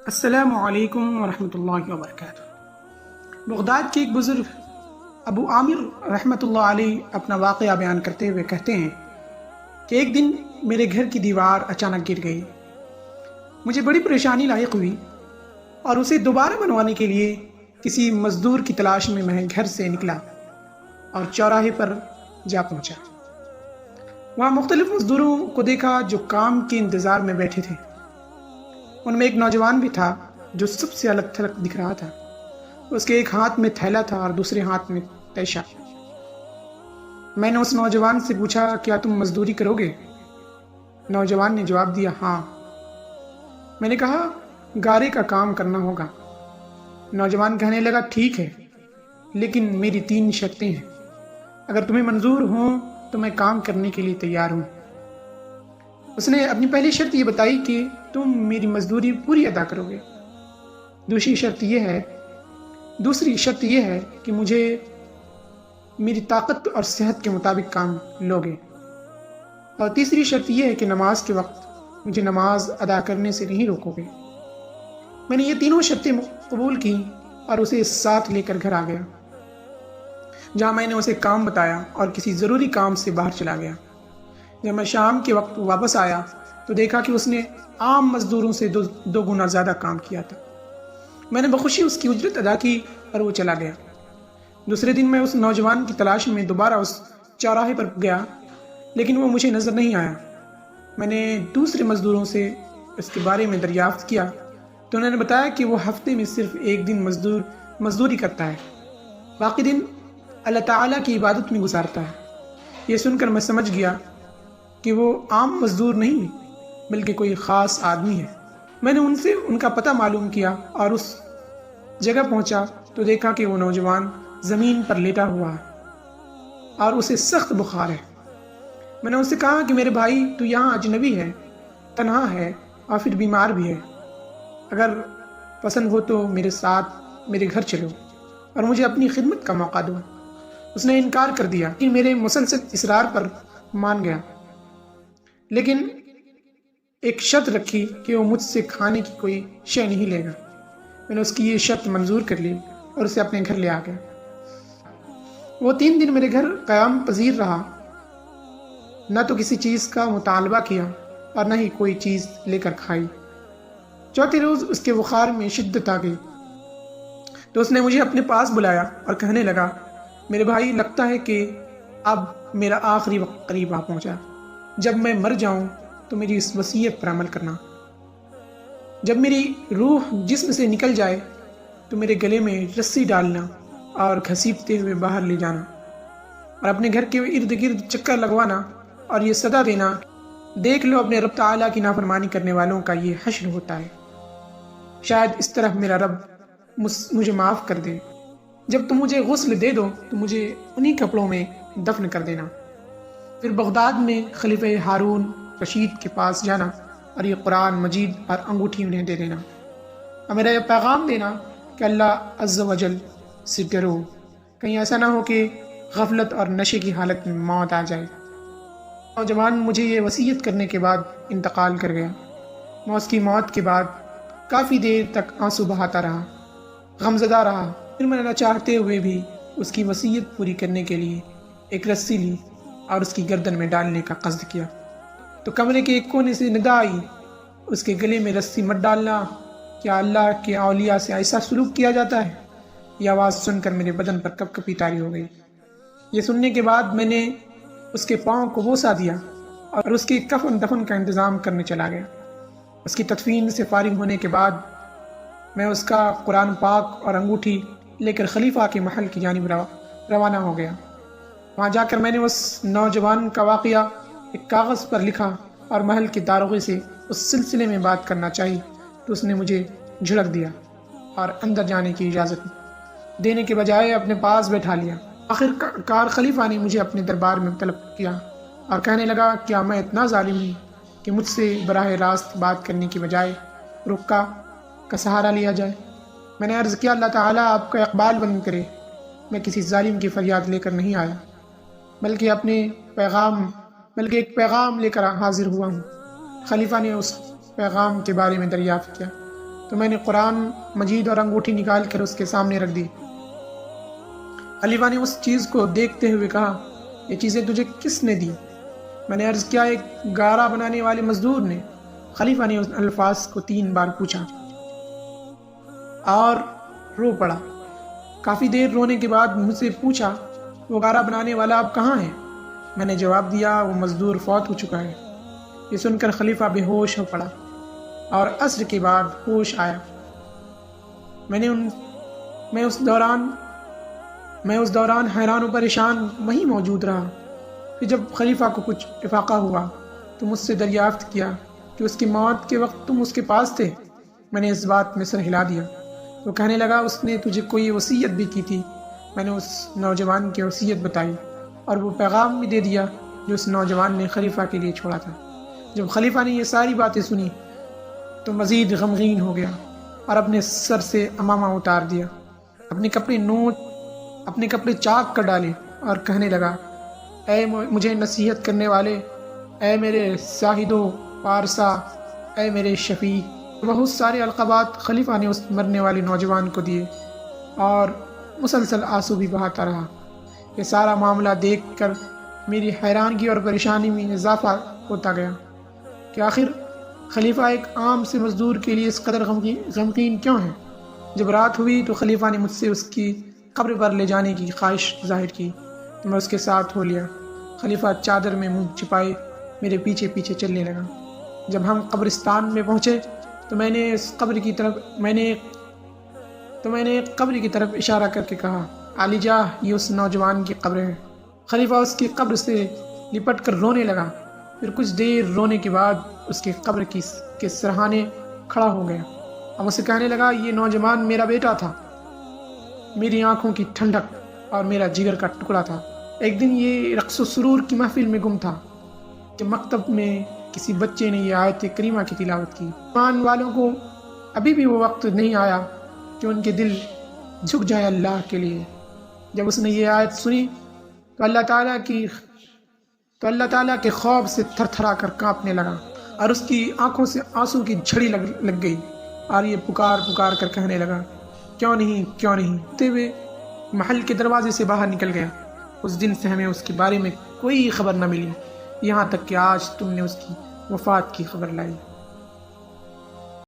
السلام علیکم ورحمۃ اللہ وبرکاتہ۔ بغداد کے ایک بزرگ ابو عامر رحمۃ اللہ علیہ اپنا واقعہ بیان کرتے ہوئے کہتے ہیں کہ ایک دن میرے گھر کی دیوار اچانک گر گئی۔ مجھے بڑی پریشانی لاحق ہوئی اور اسے دوبارہ بنوانے کے لیے کسی مزدور کی تلاش میں میں گھر سے نکلا اور چوراہے پر جا پہنچا۔ وہاں مختلف مزدوروں کو دیکھا جو کام کے انتظار میں بیٹھے تھے۔ ان میں ایک نوجوان بھی تھا جو سب سے الگ تھلگ دکھ رہا تھا۔ اس کے ایک ہاتھ میں تھیلا تھا اور دوسرے ہاتھ میں تیشا۔ میں نے اس نوجوان سے پوچھا، کیا تم مزدوری کرو گے؟ نوجوان نے جواب دیا، ہاں۔ میں نے کہا، گارے کا کام کرنا ہوگا۔ نوجوان کہنے لگا، ٹھیک ہے، لیکن میری 3 شرطیں ہیں۔ اگر تمہیں منظور ہوں تو میں کام کرنے کے لیے تیار ہوں۔ اس نے اپنی پہلی شرط یہ بتائی کہ تم میری مزدوری پوری ادا کرو گے۔ دوسری شرط یہ ہے کہ مجھے میری طاقت اور صحت کے مطابق کام لوگے۔ اور تیسری شرط یہ ہے کہ نماز کے وقت مجھے نماز ادا کرنے سے نہیں روکو گے۔ میں نے یہ تینوں شرطیں قبول کی اور اسے ساتھ لے کر گھر آ گیا، جہاں میں نے اسے کام بتایا اور کسی ضروری کام سے باہر چلا گیا۔ جب میں شام کے وقت واپس آیا تو دیکھا کہ اس نے عام مزدوروں سے دو گنا زیادہ کام کیا تھا۔ میں نے بخوشی اس کی اجرت ادا کی اور وہ چلا گیا۔ دوسرے دن میں اس نوجوان کی تلاش میں دوبارہ اس چوراہے پر گیا، لیکن وہ مجھے نظر نہیں آیا۔ میں نے دوسرے مزدوروں سے اس کے بارے میں دریافت کیا تو انہوں نے بتایا کہ وہ ہفتے میں صرف ایک دن مزدوری کرتا ہے، باقی دن اللہ تعالیٰ کی عبادت میں گزارتا ہے۔ یہ سن کر میں سمجھ گیا کہ وہ عام مزدور نہیں بلکہ کوئی خاص آدمی ہے۔ میں نے ان سے ان کا پتہ معلوم کیا اور اس جگہ پہنچا تو دیکھا کہ وہ نوجوان زمین پر لیٹا ہوا ہے اور اسے سخت بخار ہے۔ میں نے اس سے کہا کہ میرے بھائی، تو یہاں اجنبی ہے، تنہا ہے اور پھر بیمار بھی ہے۔ اگر پسند ہو تو میرے ساتھ میرے گھر چلو اور مجھے اپنی خدمت کا موقع دو۔ اس نے انکار کر دیا کہ میرے مسلسل اصرار پر مان گیا، لیکن ایک شرط رکھی کہ وہ مجھ سے کھانے کی کوئی شے نہیں لے گا۔ میں نے اس کی یہ شرط منظور کر لی اور اسے اپنے گھر لے آ گیا۔ وہ 3 دن میرے گھر قیام پذیر رہا، نہ تو کسی چیز کا مطالبہ کیا اور نہ ہی کوئی چیز لے کر کھائی۔ چوتھے روز اس کے بخار میں شدت آ گئی تو اس نے مجھے اپنے پاس بلایا اور کہنے لگا، میرے بھائی، لگتا ہے کہ اب میرا آخری وقت قریب آ پہنچا۔ جب میں مر جاؤں تو میری اس وصیت پر عمل کرنا۔ جب میری روح جسم سے نکل جائے تو میرے گلے میں رسی ڈالنا اور گھسیٹتے ہوئے باہر لے جانا اور اپنے گھر کے ارد گرد چکر لگوانا اور یہ صدا دینا، دیکھ لو اپنے رب تعالیٰ کی نافرمانی کرنے والوں کا یہ حشر ہوتا ہے، شاید اس طرح میرا رب مجھے معاف کر دے۔ جب تم مجھے غسل دے دو تو مجھے انہی کپڑوں میں دفن کر دینا۔ پھر بغداد میں خلیفہ ہارون رشید کے پاس جانا اور یہ قرآن مجید اور انگوٹھی انہیں دے دینا اور میرا یہ پیغام دینا کہ اللہ عز و جل سے ڈرو، کہیں ایسا نہ ہو کہ غفلت اور نشے کی حالت میں موت آ جائے۔ نوجوان مجھے یہ وصیت کرنے کے بعد انتقال کر گیا۔ میں اس کی موت کے بعد کافی دیر تک آنسو بہاتا رہا، غمزدہ رہا۔ پھر میں نے نہ چاہتے ہوئے بھی اس کی وصیت پوری کرنے کے لیے ایک رسی لی اور اس کی گردن میں ڈالنے کا قصد کیا تو کمرے کے ایک کونے سے ندا آئی، اس کے گلے میں رسی مت ڈالنا، کیا اللہ کے اولیاء سے ایسا سلوک کیا جاتا ہے؟ یہ آواز سن کر میرے بدن پر کپ کپی طاری ہو گئی۔ یہ سننے کے بعد میں نے اس کے پاؤں کو بوسہ دیا اور اس کے کفن دفن کا انتظام کرنے چلا گیا۔ اس کی تدفین سے فارغ ہونے کے بعد میں اس کا قرآن پاک اور انگوٹھی لے کر خلیفہ کے محل کی جانب روانہ ہو گیا۔ وہاں جا کر میں نے اس نوجوان کا واقعہ ایک کاغذ پر لکھا اور محل کے داروغے سے اس سلسلے میں بات کرنا چاہی تو اس نے مجھے جھڑک دیا اور اندر جانے کی اجازت دینے کے بجائے اپنے پاس بیٹھا لیا۔ آخر کار خلیفہ نے مجھے اپنے دربار میں طلب کیا اور کہنے لگا، کیا میں اتنا ظالم ہوں کہ مجھ سے براہ راست بات کرنے کی بجائے رکا کا سہارا لیا جائے؟ میں نے عرض کیا، اللہ تعالیٰ آپ کا اقبال بند کرے، میں کسی ظالم کی فریاد لے کر نہیں آیا بلکہ ایک پیغام لے کر حاضر ہوا ہوں۔ خلیفہ نے اس پیغام کے بارے میں دریافت کیا تو میں نے قرآن مجید اور انگوٹھی نکال کر اس کے سامنے رکھ دی۔ خلیفہ نے اس چیز کو دیکھتے ہوئے کہا، یہ چیزیں تجھے کس نے دی؟ میں نے عرض کیا، ایک گارا بنانے والے مزدور نے۔ خلیفہ نے اس الفاظ کو 3 بار پوچھا اور رو پڑا۔ کافی دیر رونے کے بعد مجھ سے پوچھا، وہ گارا بنانے والا اب کہاں ہے؟ میں نے جواب دیا، وہ مزدور فوت ہو چکا ہے۔ یہ سن کر خلیفہ بے ہوش ہو پڑا اور عصر کے بعد ہوش آیا۔ میں اس دوران حیران و پریشان وہیں موجود رہا۔ پھر جب خلیفہ کو کچھ افاقہ ہوا تو مجھ سے دریافت کیا کہ اس کی موت کے وقت تم اس کے پاس تھے؟ میں نے اس بات میں سر ہلا دیا۔ وہ کہنے لگا، اس نے تجھے کوئی وصیت بھی کی تھی؟ میں نے اس نوجوان کی وصیت بتائی اور وہ پیغام بھی دے دیا جو اس نوجوان نے خلیفہ کے لیے چھوڑا تھا۔ جب خلیفہ نے یہ ساری باتیں سنی تو مزید غمگین ہو گیا اور اپنے سر سے عمامہ اتار دیا، اپنے کپڑے چاک کر ڈالے اور کہنے لگا، اے مجھے نصیحت کرنے والے، اے میرے زاہد و پارسا، اے میرے شفیع۔ بہت سارے القابات خلیفہ نے اس مرنے والے نوجوان کو دیے اور مسلسل آنسو بھی بہاتا رہا۔ یہ سارا معاملہ دیکھ کر میری حیرانگی اور پریشانی میں اضافہ ہوتا گیا کہ آخر خلیفہ ایک عام سے مزدور کے لیے اس قدر غمگین کیوں ہے؟ جب رات ہوئی تو خلیفہ نے مجھ سے اس کی قبر پر لے جانے کی خواہش ظاہر کی تو میں اس کے ساتھ ہو لیا۔ خلیفہ چادر میں منہ چھپائے میرے پیچھے پیچھے چلنے لگا۔ جب ہم قبرستان میں پہنچے تو میں نے ایک قبر کی طرف اشارہ کر کے کہا، علی جاہ، یہ اس نوجوان کی قبر ہے۔ خلیفہ اس کی قبر سے لپٹ کر رونے لگا۔ پھر کچھ دیر رونے کے بعد اس کی قبر کے سرہانے کھڑا ہو گیا اور اسے کہنے لگا، یہ نوجوان میرا بیٹا تھا، میری آنکھوں کی ٹھنڈک اور میرا جگر کا ٹکڑا تھا۔ ایک دن یہ رقص و سرور کی محفل میں گم تھا کہ مکتب میں کسی بچے نے یہ آیت کریمہ کی تلاوت کی۔ ایمان والوں کو ابھی بھی وہ وقت نہیں آیا کہ ان کے دل جھک جائے اللہ کے لیے۔ جب اس نے یہ آیت سنی تو اللہ تعالیٰ کے خوف سے تھر تھرا کر کانپنے لگا اور اس کی آنکھوں سے آنسو کی جھڑی لگ گئی اور یہ پکار کر کہنے لگا، کیوں نہیں ہوتے ہوئے محل کے دروازے سے باہر نکل گیا۔ اس دن سے ہمیں اس کے بارے میں کوئی خبر نہ ملی، یہاں تک کہ آج تم نے اس کی وفات کی خبر لائی۔